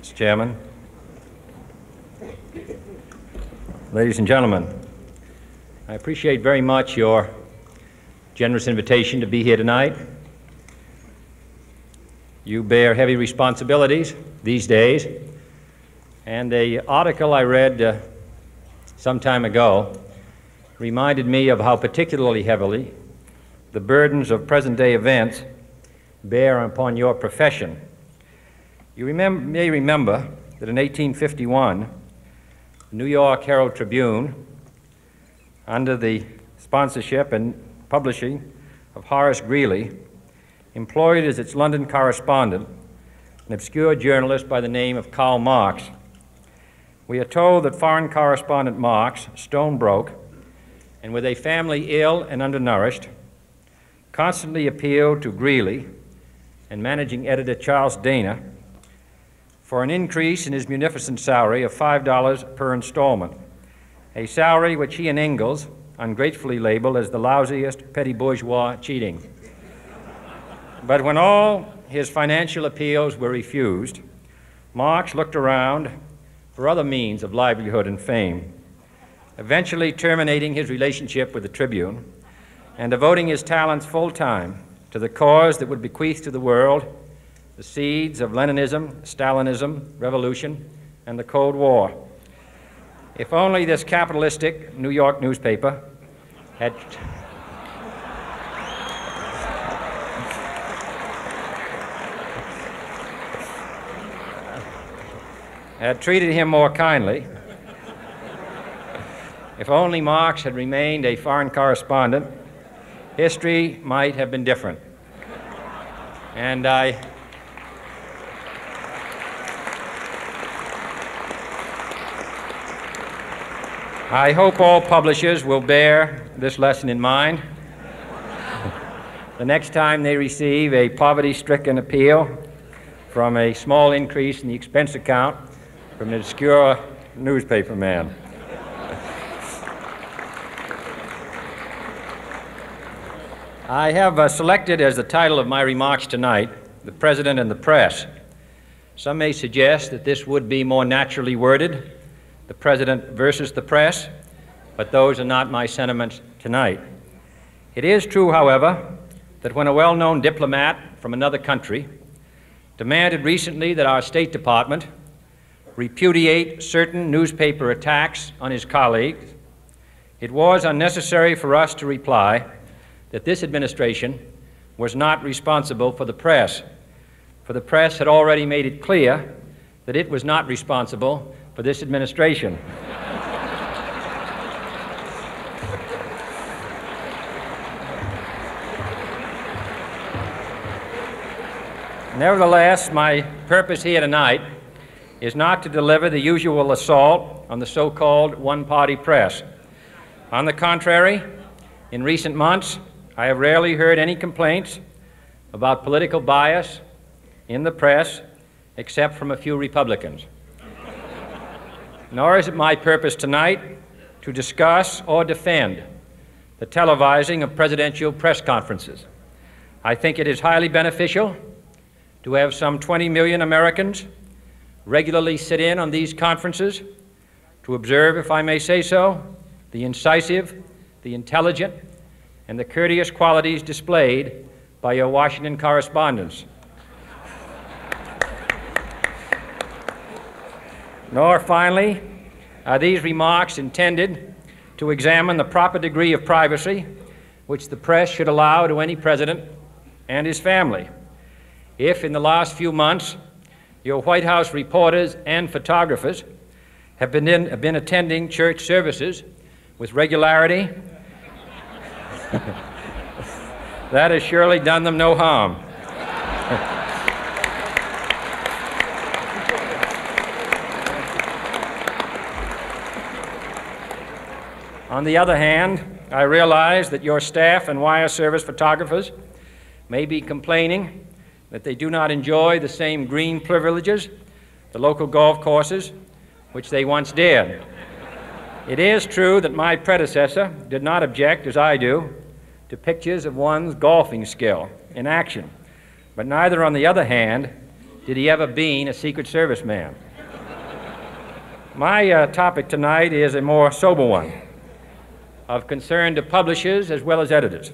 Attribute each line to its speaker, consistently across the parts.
Speaker 1: Mr. Chairman, ladies and gentlemen, I appreciate very much your generous invitation to be here tonight. You bear heavy responsibilities these days, and an article I read some time ago reminded me of how particularly heavily the burdens of present-day events bear upon your profession. You may remember that in 1851, the New York Herald Tribune, under the sponsorship and publishing of Horace Greeley, employed as its London correspondent an obscure journalist by the name of Karl Marx. We are told that foreign correspondent Marx, stone broke, and with a family ill and undernourished, constantly appealed to Greeley and managing editor Charles Dana for an increase in his munificent salary of $5 per installment, a salary which he and Engels ungratefully labeled as the lousiest petty bourgeois cheating. But when all his financial appeals were refused, Marx looked around for other means of livelihood and fame, eventually terminating his relationship with the Tribune and devoting his talents full-time to the cause that would bequeath to the world the seeds of Leninism, Stalinism, revolution, and the Cold War. If only this capitalistic New York newspaper had treated him more kindly, if only Marx had remained a foreign correspondent, history might have been different. And I hope all publishers will bear this lesson in mind the next time they receive a poverty-stricken appeal from a small increase in the expense account from an obscure newspaper man. I have selected as the title of my remarks tonight, "The President and the Press." Some may suggest that this would be more naturally worded, "The President versus the Press," but those are not my sentiments tonight. It is true, however, that when a well-known diplomat from another country demanded recently that our State Department repudiate certain newspaper attacks on his colleagues, it was unnecessary for us to reply that this administration was not responsible for the press, for the press had already made it clear that it was not responsible for this administration. Nevertheless, my purpose here tonight is not to deliver the usual assault on the so-called one-party press. On the contrary, in recent months, I have rarely heard any complaints about political bias in the press, except from a few Republicans. Nor is it my purpose tonight to discuss or defend the televising of presidential press conferences. I think it is highly beneficial to have some 20 million Americans regularly sit in on these conferences to observe, if I may say so, the incisive, the intelligent, and the courteous qualities displayed by your Washington correspondents. Nor, finally, are these remarks intended to examine the proper degree of privacy which the press should allow to any president and his family. If, in the last few months, your White House reporters and photographers have been attending church services with regularity, that has surely done them no harm. On the other hand, I realize that your staff and wire service photographers may be complaining that they do not enjoy the same green privileges, the local golf courses, which they once did. It is true that my predecessor did not object, as I do, to pictures of one's golfing skill in action, but neither, on the other hand, Did he ever been a Secret Service man? My topic tonight is a more sober one, of concern to publishers as well as editors.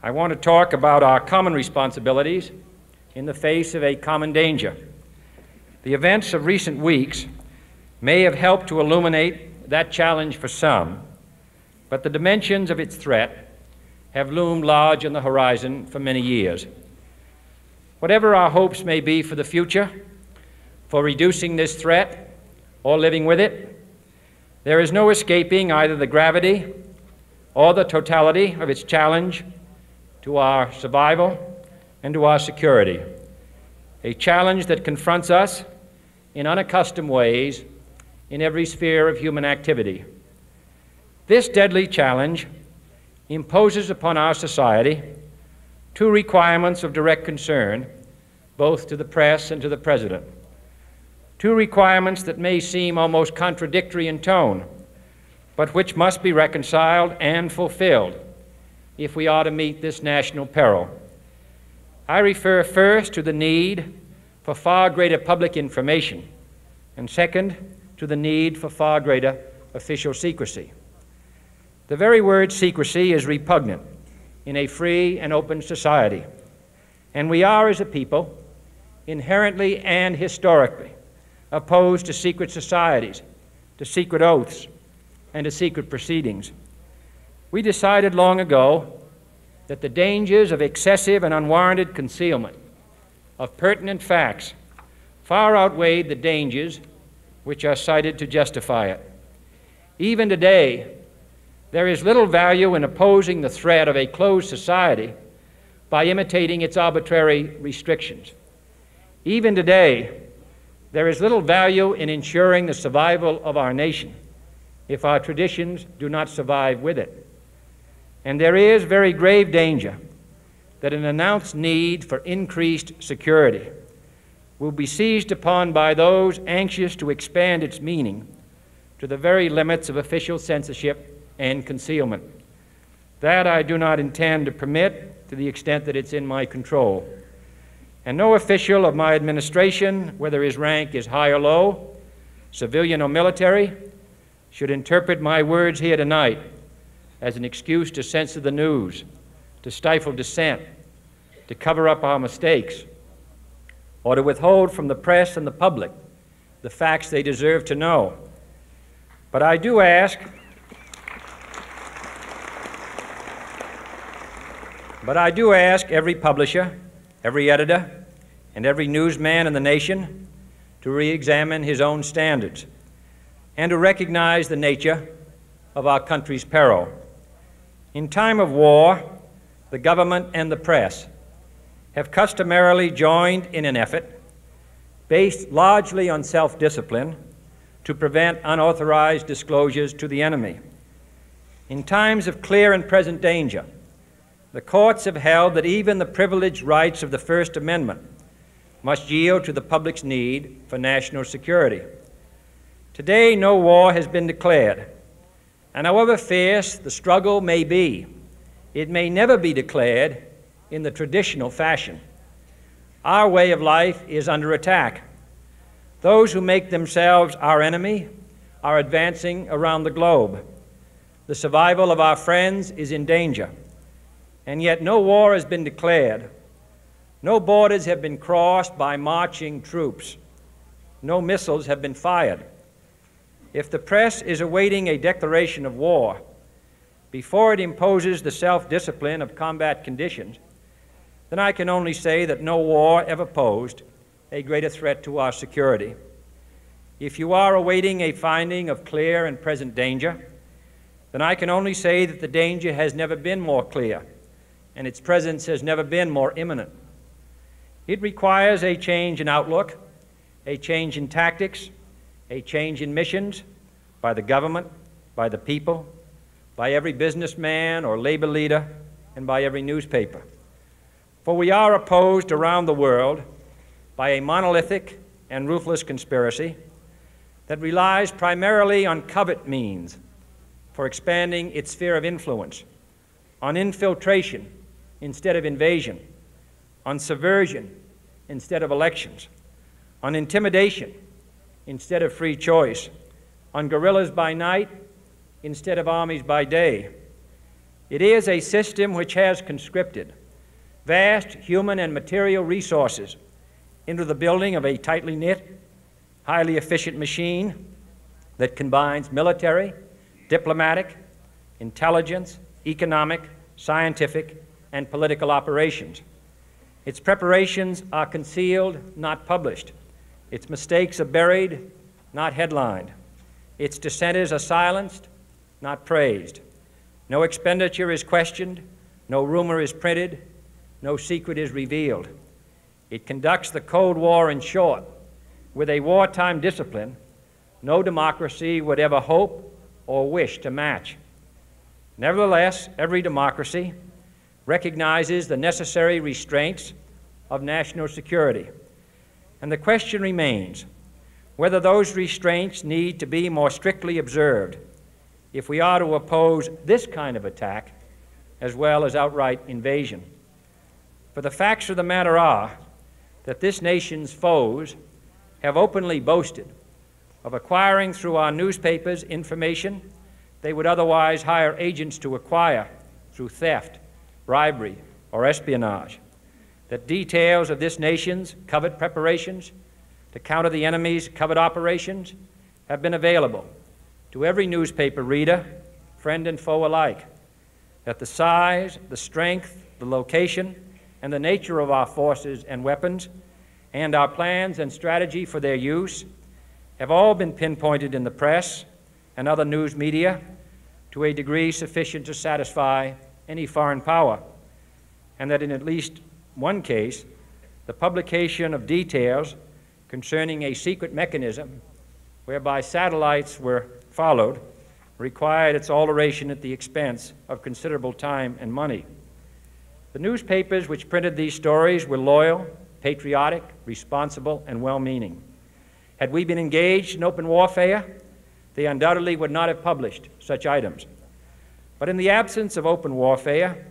Speaker 1: I want to talk about our common responsibilities in the face of a common danger. The events of recent weeks may have helped to illuminate that challenge for some, but the dimensions of its threat have loomed large on the horizon for many years. Whatever our hopes may be for the future, for reducing this threat or living with it, there is no escaping either the gravity or the totality of its challenge to our survival and to our security, a challenge that confronts us in unaccustomed ways in every sphere of human activity. This deadly challenge imposes upon our society two requirements of direct concern, both to the press and to the President. Two requirements that may seem almost contradictory in tone, but which must be reconciled and fulfilled if we are to meet this national peril. I refer first to the need for far greater public information, and second, to the need for far greater official secrecy. The very word secrecy is repugnant in a free and open society, and we are, as a people, inherently and historically opposed to secret societies, to secret oaths, and to secret proceedings. We decided long ago that the dangers of excessive and unwarranted concealment of pertinent facts far outweighed the dangers which are cited to justify it. Even today, there is little value in opposing the threat of a closed society by imitating its arbitrary restrictions. Even today, there is little value in ensuring the survival of our nation if our traditions do not survive with it. And there is very grave danger that an announced need for increased security will be seized upon by those anxious to expand its meaning to the very limits of official censorship and concealment. That I do not intend to permit to the extent that it's in my control. And no official of my administration, whether his rank is high or low, civilian or military, should interpret my words here tonight as an excuse to censor the news, to stifle dissent, to cover up our mistakes, or to withhold from the press and the public the facts they deserve to know. But I do ask every publisher, every editor, and every newsman in the nation to re-examine his own standards and to recognize the nature of our country's peril. In time of war, the government and the press have customarily joined in an effort based largely on self-discipline to prevent unauthorized disclosures to the enemy. In times of clear and present danger, the courts have held that even the privileged rights of the First Amendment must yield to the public's need for national security. Today, no war has been declared, and however fierce the struggle may be, it may never be declared in the traditional fashion. Our way of life is under attack. Those who make themselves our enemy are advancing around the globe. The survival of our friends is in danger, and yet no war has been declared. No borders have been crossed by marching troops. No missiles have been fired. If the press is awaiting a declaration of war before it imposes the self-discipline of combat conditions, then I can only say that no war ever posed a greater threat to our security. If you are awaiting a finding of clear and present danger, then I can only say that the danger has never been more clear, and its presence has never been more imminent. It requires a change in outlook, a change in tactics, a change in missions by the government, by the people, by every businessman or labor leader, and by every newspaper. For we are opposed around the world by a monolithic and ruthless conspiracy that relies primarily on covert means for expanding its sphere of influence, on infiltration instead of invasion, on subversion instead of elections, on intimidation instead of free choice, on guerrillas by night instead of armies by day. It is a system which has conscripted vast human and material resources into the building of a tightly knit, highly efficient machine that combines military, diplomatic, intelligence, economic, scientific, and political operations. Its preparations are concealed, not published. Its mistakes are buried, not headlined. Its dissenters are silenced, not praised. No expenditure is questioned, no rumor is printed, no secret is revealed. It conducts the Cold War, in short, with a wartime discipline no democracy would ever hope or wish to match. Nevertheless, every democracy recognizes the necessary restraints of national security. And the question remains whether those restraints need to be more strictly observed if we are to oppose this kind of attack as well as outright invasion. For the facts of the matter are that this nation's foes have openly boasted of acquiring through our newspapers information they would otherwise hire agents to acquire through theft, bribery, or espionage. That details of this nation's covert preparations to counter the enemy's covert operations have been available to every newspaper reader, friend and foe alike. That the size, the strength, the location, and the nature of our forces and weapons, and our plans and strategy for their use, have all been pinpointed in the press and other news media to a degree sufficient to satisfy any foreign power, and that in at least one case, the publication of details concerning a secret mechanism whereby satellites were followed required its alteration at the expense of considerable time and money. The newspapers which printed these stories were loyal, patriotic, responsible, and well-meaning. Had we been engaged in open warfare, they undoubtedly would not have published such items. But in the absence of open warfare,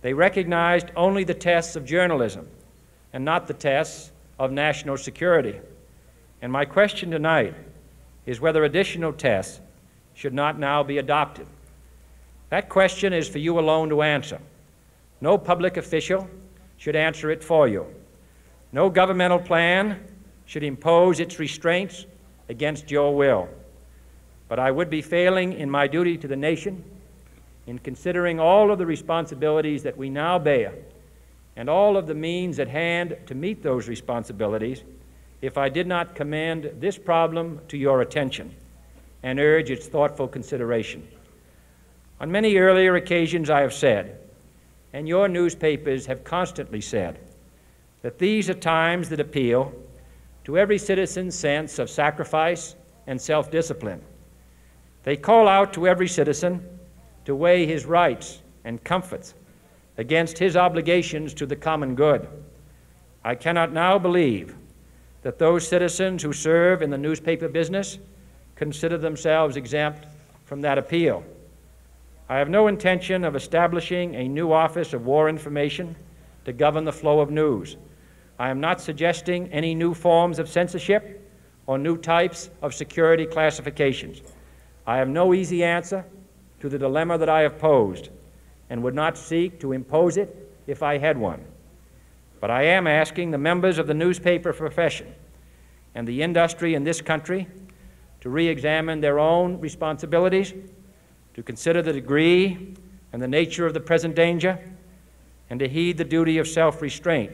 Speaker 1: they recognized only the tests of journalism and not the tests of national security. And my question tonight is whether additional tests should not now be adopted. That question is for you alone to answer. No public official should answer it for you. No governmental plan should impose its restraints against your will. But I would be failing in my duty to the nation in considering all of the responsibilities that we now bear and all of the means at hand to meet those responsibilities if I did not commend this problem to your attention and urge its thoughtful consideration. On many earlier occasions I have said, and your newspapers have constantly said, that these are times that appeal to every citizen's sense of sacrifice and self-discipline. They call out to every citizen to weigh his rights and comforts against his obligations to the common good. I cannot now believe that those citizens who serve in the newspaper business consider themselves exempt from that appeal. I have no intention of establishing a new office of war information to govern the flow of news. I am not suggesting any new forms of censorship or new types of security classifications. I have no easy answer to the dilemma that I have posed and would not seek to impose it if I had one. But I am asking the members of the newspaper profession and the industry in this country to re-examine their own responsibilities, to consider the degree and the nature of the present danger, and to heed the duty of self-restraint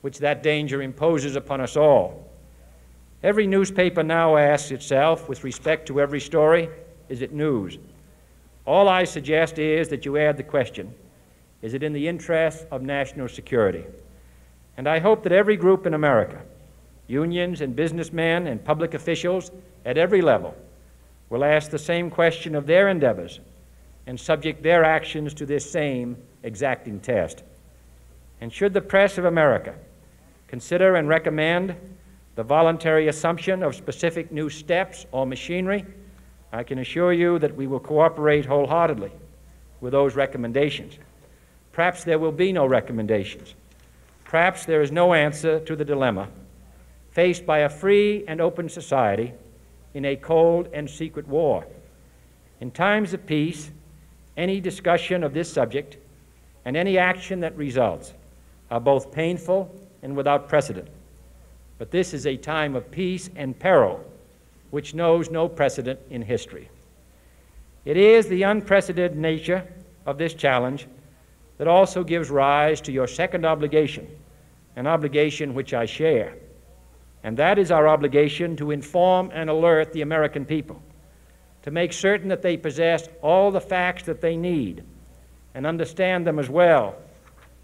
Speaker 1: which that danger imposes upon us all. Every newspaper now asks itself, with respect to every story, is it news? All I suggest is that you add the question, is it in the interest of national security? And I hope that every group in America, unions and businessmen and public officials at every level, will ask the same question of their endeavors and subject their actions to this same exacting test. And should the press of America consider and recommend the voluntary assumption of specific new steps or machinery, I can assure you that we will cooperate wholeheartedly with those recommendations. Perhaps there will be no recommendations. Perhaps there is no answer to the dilemma. faced by a free and open society in a cold and secret war. In times of peace, any discussion of this subject and any action that results are both painful and without precedent. But this is a time of peace and peril which knows no precedent in history. It is the unprecedented nature of this challenge that also gives rise to your second obligation, an obligation which I share, and that is our obligation to inform and alert the American people, to make certain that they possess all the facts that they need and understand them as well,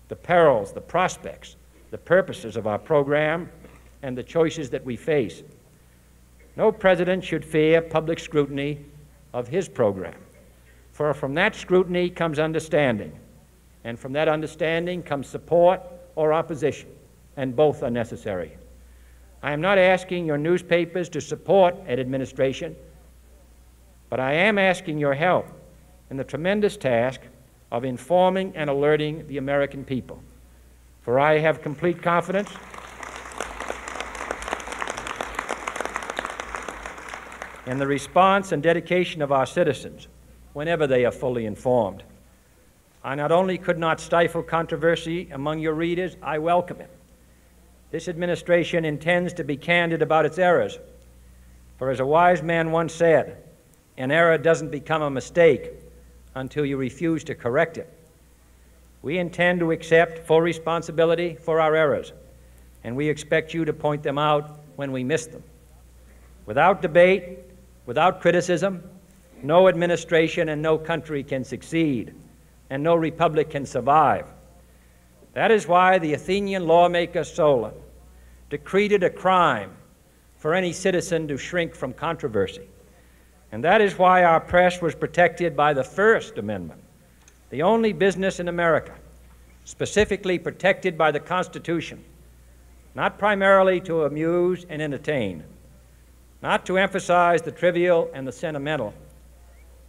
Speaker 1: the perils, the prospects, the purposes of our program, and the choices that we face. No president should fear public scrutiny of his program, for from that scrutiny comes understanding, and from that understanding comes support or opposition, and both are necessary. I am not asking your newspapers to support an administration, but I am asking your help in the tremendous task of informing and alerting the American people. For I have complete confidence in the response and dedication of our citizens whenever they are fully informed. I not only could not stifle controversy among your readers, I welcome it. This administration intends to be candid about its errors, for as a wise man once said, an error doesn't become a mistake until you refuse to correct it. We intend to accept full responsibility for our errors, and we expect you to point them out when we miss them. Without debate, without criticism, no administration and no country can succeed, and no republic can survive. That is why the Athenian lawmaker Solon decreed it a crime for any citizen to shrink from controversy. And that is why our press was protected by the First Amendment, the only business in America specifically protected by the Constitution, not primarily to amuse and entertain, not to emphasize the trivial and the sentimental,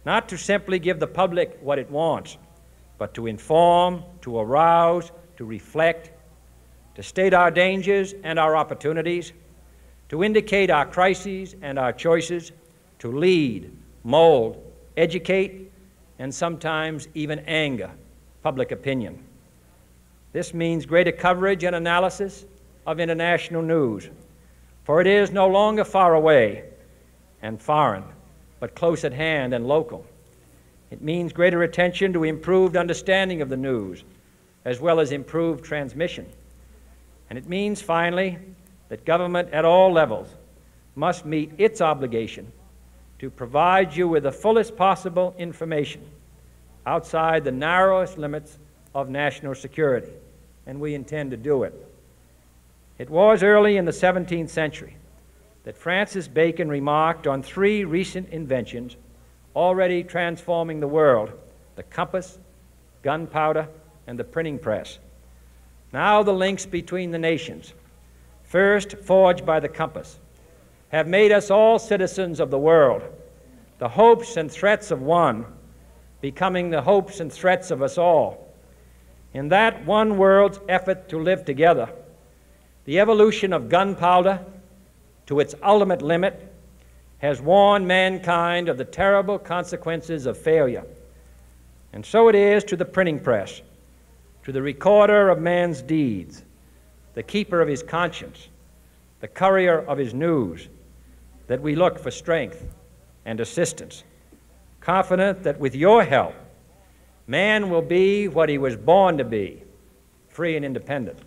Speaker 1: not to simply give the public what it wants, but to inform, to arouse, to reflect, to state our dangers and our opportunities, to indicate our crises and our choices, to lead, mold, educate, and sometimes even anger public opinion. This means greater coverage and analysis of international news, for it is no longer far away and foreign, but close at hand and local. It means greater attention to improved understanding of the news, as well as improved transmission. And it means, finally, that government at all levels must meet its obligation to provide you with the fullest possible information outside the narrowest limits of national security, and we intend to do it. It was early in the 17th century that Francis Bacon remarked on three recent inventions already transforming the world: the compass, gunpowder, and the printing press. Now the links between the nations, first forged by the compass, have made us all citizens of the world, the hopes and threats of one becoming the hopes and threats of us all. In that one world's effort to live together, the evolution of gunpowder to its ultimate limit has warned mankind of the terrible consequences of failure. And so it is to the printing press, to the recorder of man's deeds, the keeper of his conscience, the courier of his news, that we look for strength and assistance, confident that with your help, man will be what he was born to be, free and independent.